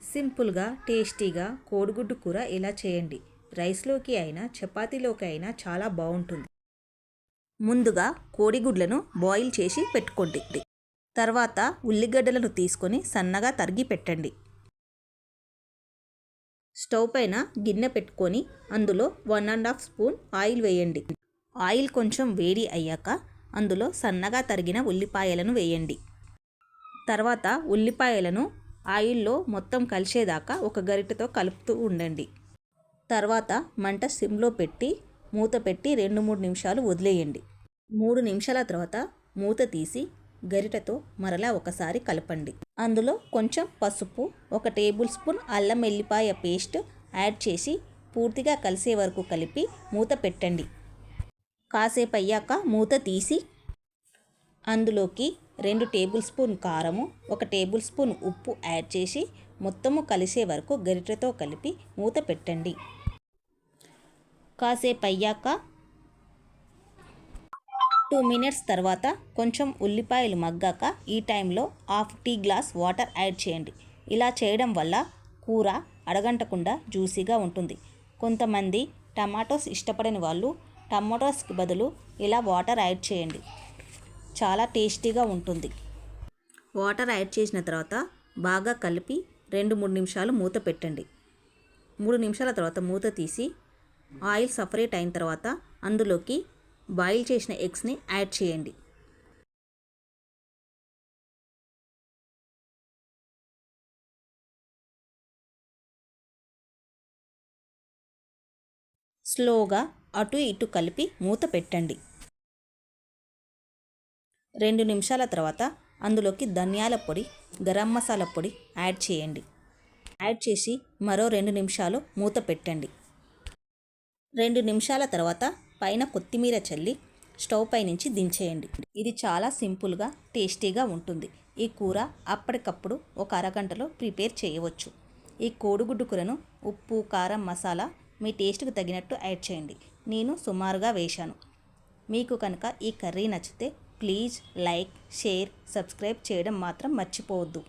సింపుల్గా టేస్టీగా కోడిగుడ్డు కూర ఇలా చేయండి. రైస్లోకి అయినా చపాతీలోకి అయినా చాలా బాగుంటుంది. ముందుగా కోడిగుడ్లను బాయిల్ చేసి పెట్టుకోండి. తర్వాత ఉల్లిగడ్డలను తీసుకొని సన్నగా తరిగి పెట్టండి. స్టవ్ పైన గిన్నె పెట్టుకొని అందులో 1½ స్పూన్ ఆయిల్ వేయండి. ఆయిల్ కొంచెం వేడి అయ్యాక అందులో సన్నగా తరిగిన ఉల్లిపాయలను వేయండి. తర్వాత ఉల్లిపాయలను ఆయిల్లో మొత్తం కలిసేదాకా ఒక గరిటెతో కలుపుతూ ఉండండి. తర్వాత మంట సిమ్లో పెట్టి మూత పెట్టి 2-3 నిమిషాలు వదిలేయండి. 3 నిమిషాల తర్వాత మూత తీసి గరిటెతో మరలా ఒకసారి కలపండి. అందులో కొంచెం పసుపు, 1 టేబుల్ స్పూన్ అల్లం వెల్లిపాయ పేస్ట్ యాడ్ చేసి పూర్తిగా కలిసే వరకు కలిపి మూత పెట్టండి. కాసేపు అయ్యాక మూత తీసి అందులోకి 2 టేబుల్ స్పూన్ కారము, 1 టేబుల్ స్పూన్ ఉప్పు యాడ్ చేసి మొత్తము కలిసే వరకు గరిటెతో కలిపి మూత పెట్టండి. కాసేపు అయ్యాక 2 మినిట్స్ తర్వాత కొంచెం ఉల్లిపాయలు మగ్గాక ఈ టైంలో half tea glass water add చేయండి. ఇలా చేయడం వల్ల కూర అడగంటకుండా జ్యూసీగా ఉంటుంది. కొంతమంది టమాటోస్ ఇష్టపడని వాళ్ళు టమాటోస్కి బదులు ఇలా వాటర్ యాడ్ చేయండి. చాలా టేస్టీగా ఉంటుంది. వాటర్ యాడ్ చేసిన తర్వాత బాగా కలిపి 2-3 నిమిషాలు మూత పెట్టండి. 3 నిమిషాల తర్వాత మూత తీసి ఆయిల్ సపరేట్ అయిన తర్వాత అందులోకి బాయిల్ చేసిన ఎగ్స్ని యాడ్ చేయండి. స్లోగా అటు ఇటు కలిపి మూత పెట్టండి. 2 నిమిషాల తర్వాత అందులోకి ధనియాల పొడి, గరం మసాలా పొడి యాడ్ చేయండి. యాడ్ చేసి మరో 2 నిమిషాలు మూత పెట్టండి. 2 నిమిషాల తర్వాత పైన కొత్తిమీర చల్లి స్టవ్ పై నుంచి దించేయండి. ఇది చాలా సింపుల్గా టేస్టీగా ఉంటుంది. ఈ కూర అప్పటికప్పుడు ఒక అరగంటలో ప్రిపేర్ చేయవచ్చు. ఈ కోడిగుడ్డు కూరను ఉప్పు, కారం, మసాలా మీ టేస్ట్కి తగినట్టు యాడ్ చేయండి. నేను సుమారుగా వేశాను. మీకు కనుక ఈ కర్రీ నచ్చితే ప్లీజ్ లైక్, షేర్, సబ్స్క్రైబ్ చేయడం మాత్రం మర్చిపోవద్దు.